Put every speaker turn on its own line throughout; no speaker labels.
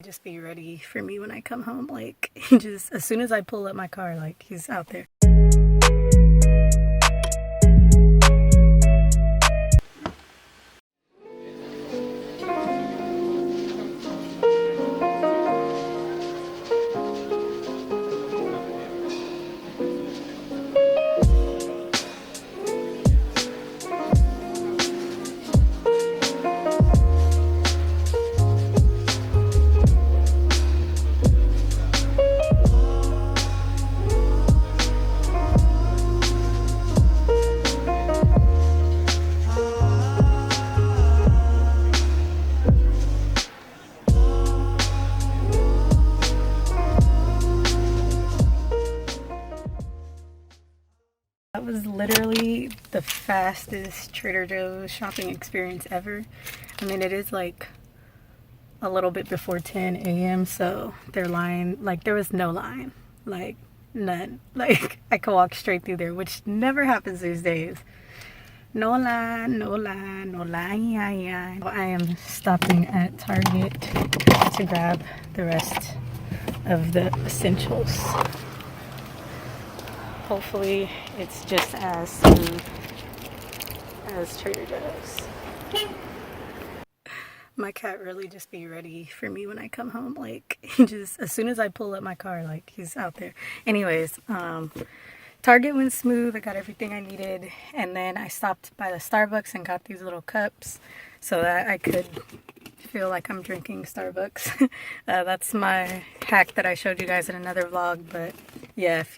Just be ready for me when I come home. Like, just as soon as I pull up my car, like, he's out there. That was literally the fastest Trader Joe's shopping experience ever. I mean, it is like a little bit before 10 a.m. so their line, like, there was no line, like none. Like, I could walk straight through there, which never happens these days. No line, no line, no line. I am stopping at Target to grab the rest of the essentials. Hopefully it's just as smooth as Trader Joe's. My cat really just be ready for me when I come home. Like, just as soon as I pull up my car, like, he's out there. Anyways, Target went smooth. I got everything I needed. And then I stopped by the Starbucks and got these little cups so that I could feel like I'm drinking Starbucks. That's my hack that I showed you guys in another vlog. But yeah, if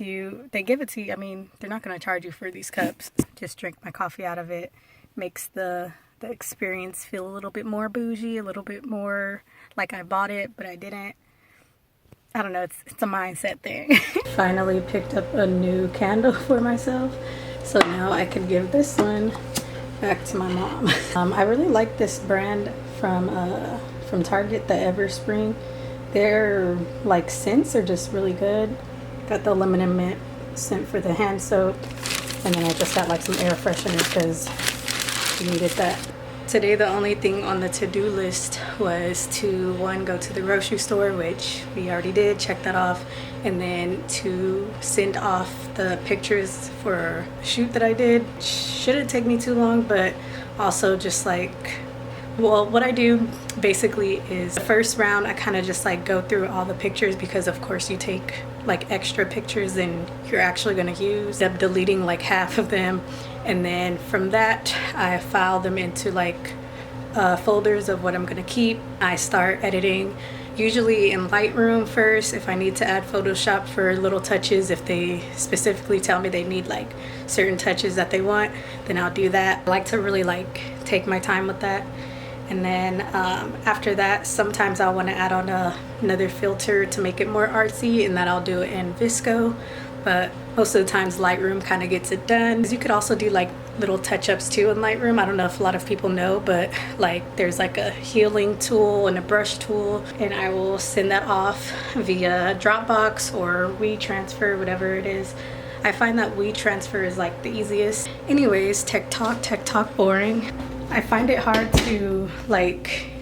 they give it to you, I mean, they're not going to charge you for these cups. Just drink my coffee out of it. Makes the experience feel a little bit more bougie, a little bit more like I bought it, but I didn't. I don't know, it's a mindset thing. Finally picked up a new candle for myself, so now I can give this one back to my mom. I really like this brand from Target, the Everspring. Their like scents are just really good. Got the lemon mint scent for the hand soap, and then I just got like some air freshener because I needed that. Today the only thing on the to-do list was to, one, go to the grocery store, which we already did, check that off, and then to send off the pictures for a shoot that I did. Shouldn't take me too long, but also just like, well, what I do basically is the first round I kind of just like go through all the pictures, because of course you take like extra pictures than you're actually going to use. I'm deleting like half of them, and then from that I file them into like folders of what I'm going to keep. I start editing usually in Lightroom first. If I need to add Photoshop for little touches, if they specifically tell me they need like certain touches that they want, then I'll do that. I like to really like take my time with that. And then after that, sometimes I want to add on another filter to make it more artsy, and that I'll do it in Visco. But most of the times Lightroom kind of gets it done. You could also do like little touch-ups too in Lightroom. I don't know if a lot of people know, but like there's like a healing tool and a brush tool, and I will send that off via Dropbox or WeTransfer, whatever it is. I find that WeTransfer is like the easiest. Anyways, tech talk boring. I find it hard to, like,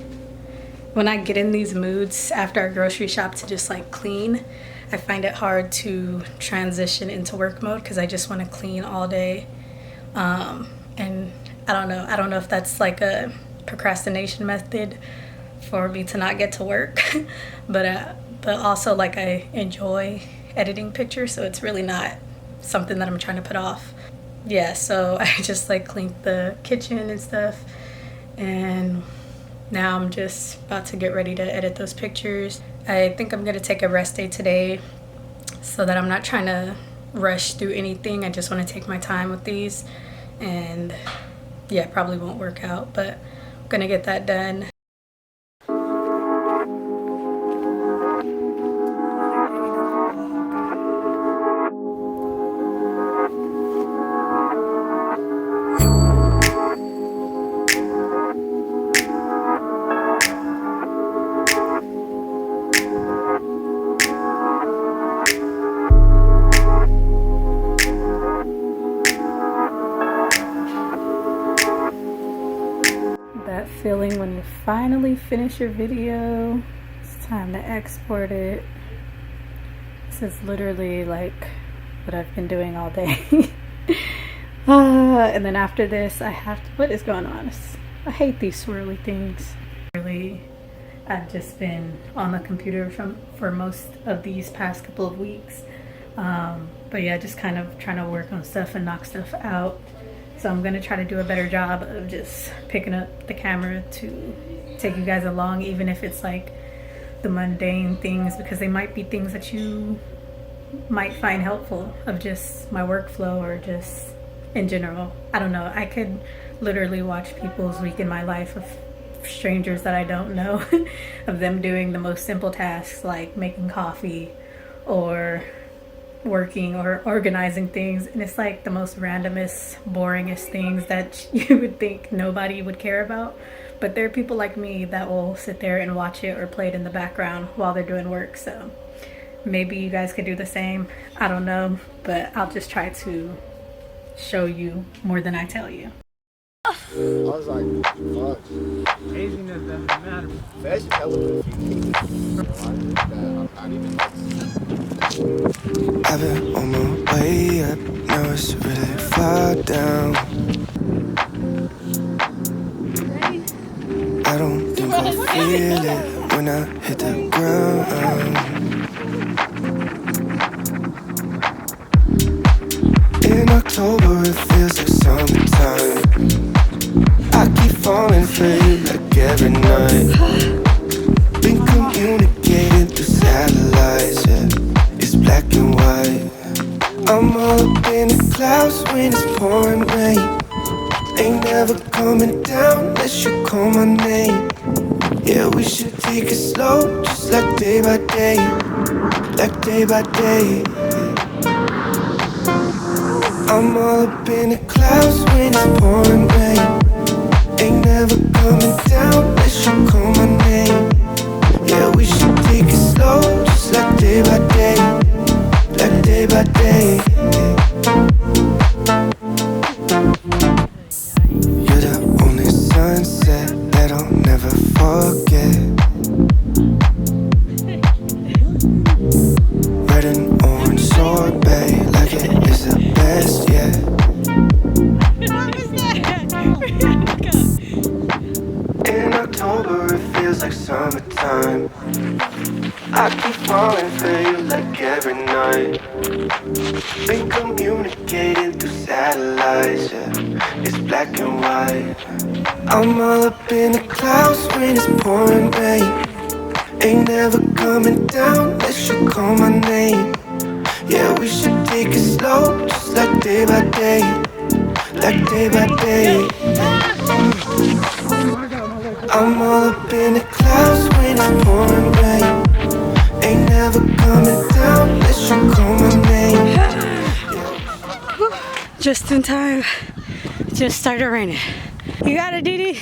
when I get in these moods after I grocery shop to just like clean, I find it hard to transition into work mode because I just want to clean all day. And I don't know if that's like a procrastination method for me to not get to work, but also like I enjoy editing pictures, so it's really not something that I'm trying to put off. Yeah, so I just like cleaned the kitchen and stuff, and now I'm just about to get ready to edit those pictures. I think I'm gonna take a rest day today so that I'm not trying to rush through anything. I just want to take my time with these, and yeah, probably won't work out, but I'm gonna get that done. That feeling when you finally finish your video, it's Time to export it. This is literally like what I've been doing all day. And then after this, I have to, what is going on? I hate these swirly things. Really, I've just been on the computer for most of these past couple of weeks. But yeah, just kind of trying to work on stuff and knock stuff out. So I'm gonna try to do a better job of just picking up the camera to take you guys along, even if it's like the mundane things, because they might be things that you might find helpful of just my workflow or just in general. I don't know. I could literally watch people's week in my life of strangers that I don't know of them doing the most simple tasks like making coffee or working or organizing things, and it's like the most randomest, boringest things that you would think nobody would care about, but there are people like me that will sit there and watch it or play it in the background while they're doing work. So maybe you guys could do the same. I don't know, but I'll just try to show you more than I tell you.
I was like, fuck.
Haziness doesn't matter.
That's hella good for you.
I've been on my way up, now it's really far down. I don't think I'll feel it when I hit the ground. In October it feels like summertime. I keep falling for you like every night. Been communicating through satellites, yeah. It's black and white. I'm all up in the clouds when it's pouring rain. Ain't never coming down unless you call my name. Yeah, we should take it slow, just like day by day. Like day by day. I'm all up in the clouds when it's pouring rain. Ain't never coming down unless you call my name. Yeah, we should take it slow, just like day by day. Like day by day. You're the only sunset that I'll never forget. Red and orange sorbet, like it is the best yet. In October it feels like summertime. I keep falling for you like every night. Been communicating through satellites, yeah. It's black and white. I'm all up in the clouds when it's pouring rain. Ain't never coming down unless you call my name. Yeah, we should take it slow, just like day by day. Like day by day. I'm all up in the clouds when it's pouring rain. Ain't never coming down unless you call my name.
Just in time. It just started raining. You got it, Dee Dee?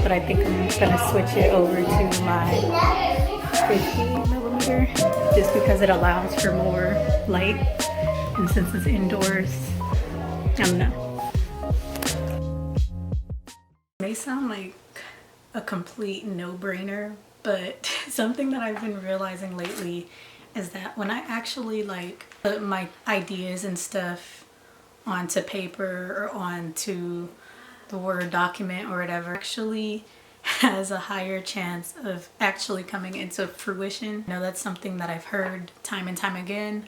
But I think I'm gonna switch it over to my 50mm just because it allows for more light, and since it's indoors, I don't know. It may sound like a complete no-brainer, but something that I've been realizing lately is that when I actually like put my ideas and stuff onto paper or onto the Word document or whatever, actually has a higher chance of actually coming into fruition. I know that's something that I've heard time and time again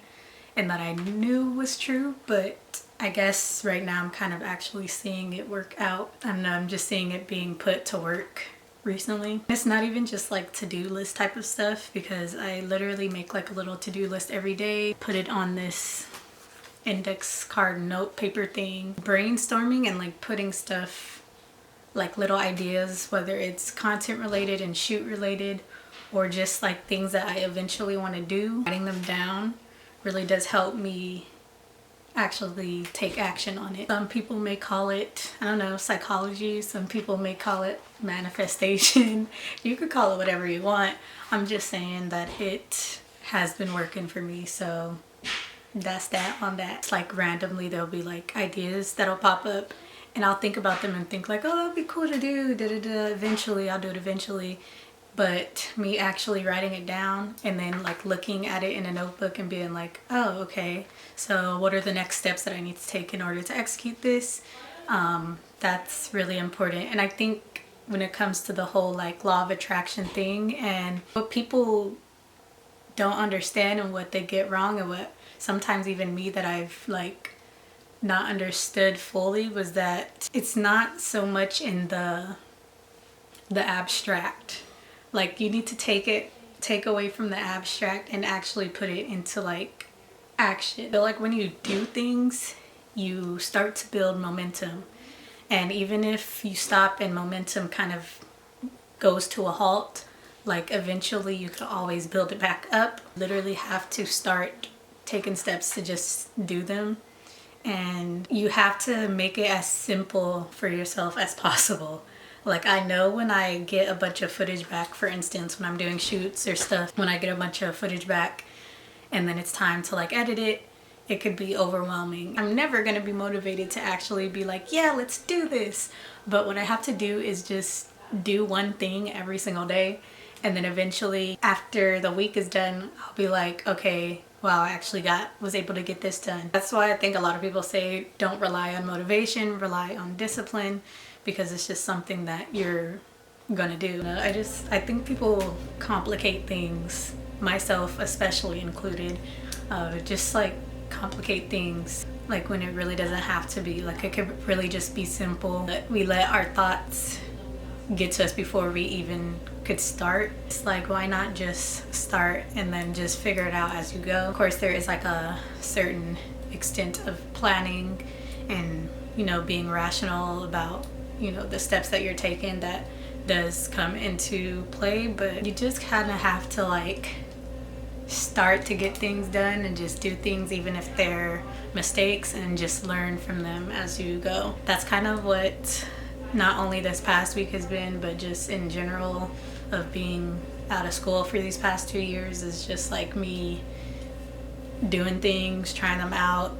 and that I knew was true, but I guess right now I'm kind of actually seeing it work out, and I'm just seeing it being put to work recently. It's not even just like to-do list type of stuff, because I literally make like a little to-do list every day, put it on this index card note paper thing, brainstorming and like putting stuff, like little ideas, whether it's content related and shoot related or just like things that I eventually want to do. Writing them down really does help me actually take action on it. Some people may call it, I don't know, psychology. Some people may call it manifestation. You could call it whatever you want. I'm just saying that it has been working for me, so that's that on that. It's like randomly there'll be like ideas that'll pop up and I'll think about them and think like, oh, that'd be cool to do, eventually, I'll do it eventually. But me actually writing it down and then like looking at it in a notebook and being like, oh, okay, so what are the next steps that I need to take in order to execute this? That's really important. And I think when it comes to the whole like law of attraction thing and what people don't understand and what they get wrong, and what sometimes even me that I've like not understood fully, was that it's not so much in the abstract. Like you need to take away from the abstract and actually put it into like action. But like when you do things, you start to build momentum. And even if you stop and momentum kind of goes to a halt, like eventually you can always build it back up. Literally have to start taking steps to just do them. And you have to make it as simple for yourself as possible. Like I know when I get a bunch of footage back, for instance, when I'm doing shoots or stuff, when I get a bunch of footage back and then it's time to like edit it, it could be overwhelming. I'm never gonna be motivated to actually be like, yeah, let's do this. But what I have to do is just do one thing every single day. And then eventually after the week is done, I'll be like, okay, wow, I actually was able to get this done. That's why I think a lot of people say don't rely on motivation, rely on discipline, because it's just something that you're gonna do. I think people complicate things, myself especially included, just like complicate things like when it really doesn't have to be. Like it could really just be simple. We let our thoughts get to us before we even could start. It's like, why not just start and then just figure it out as you go? Of course there is like a certain extent of planning and, you know, being rational about, you know, the steps that you're taking, that does come into play. But you just kind of have to like start to get things done and just do things even if they're mistakes, and just learn from them as you go. That's kind of what not only this past week has been, but just in general of being out of school for these past 2 years, is just like me doing things, trying them out,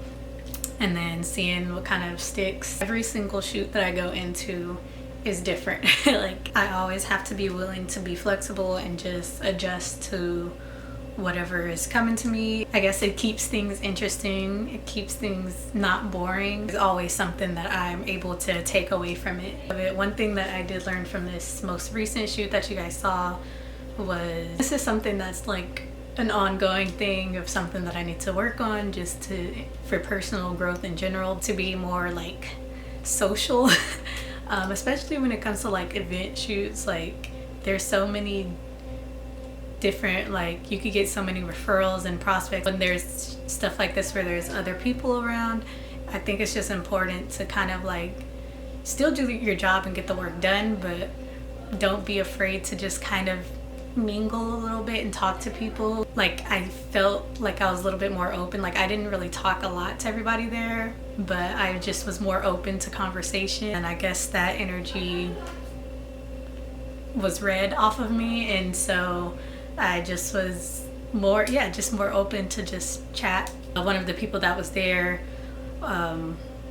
and then seeing what kind of sticks. Every single shoot that I go into is different. Like I always have to be willing to be flexible and just adjust to whatever is coming to me. I guess it keeps things interesting. It keeps things not boring. There's always something that I'm able to take away from it. One thing that I did learn from this most recent shoot that you guys saw was, this is something that's like an ongoing thing of something that I need to work on, just for personal growth in general, to be more like social. Especially when it comes to like event shoots. Like there's so many different, like you could get so many referrals and prospects when there's stuff like this where there's other people around. I think it's just important to kind of like still do your job and get the work done, but don't be afraid to just kind of mingle a little bit and talk to people. Like I felt like I was a little bit more open. Like I didn't really talk a lot to everybody there, but I just was more open to conversation, and I guess that energy was read off of me, and so I just was more open to just chat. One of the people that was there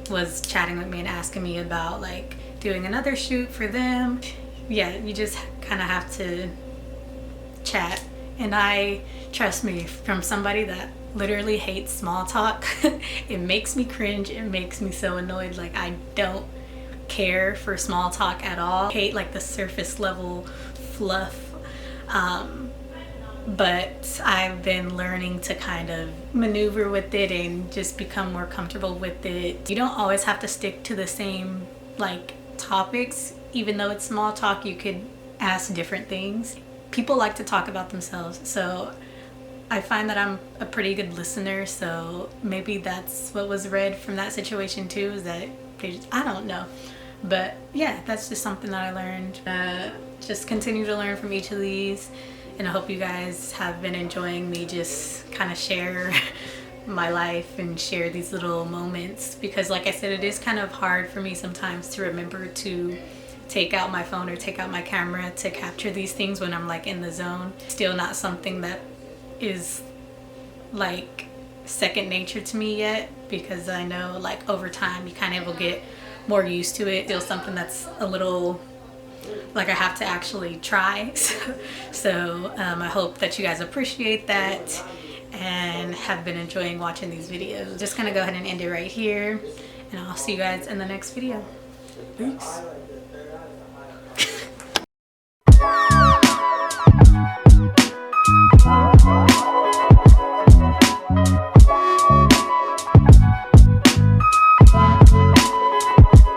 was chatting with me and asking me about like doing another shoot for them. Yeah, you just kind of have to chat. And I, trust me, from somebody that literally hates small talk, it makes me cringe. It makes me so annoyed. Like I don't care for small talk at all. I hate like the surface level fluff. But I've been learning to kind of maneuver with it and just become more comfortable with it. You don't always have to stick to the same like topics. Even though it's small talk, you could ask different things. People like to talk about themselves, so I find that I'm a pretty good listener, so maybe that's what was read from that situation too, is that they just, I don't know. But yeah, that's just something that I learned. Just continue to learn from each of these, and I hope you guys have been enjoying me just kind of share my life and share these little moments, because like I said, it is kind of hard for me sometimes to remember to take out my phone or take out my camera to capture these things when I'm like in the zone. Still not something that is like second nature to me yet, because I know like over time you kind of will get more used to it. Still something that's a little like I have to actually try. So I hope that you guys appreciate that and have been enjoying watching these videos. Just gonna go ahead and end it right here, and I'll see you guys in the next video. Peace.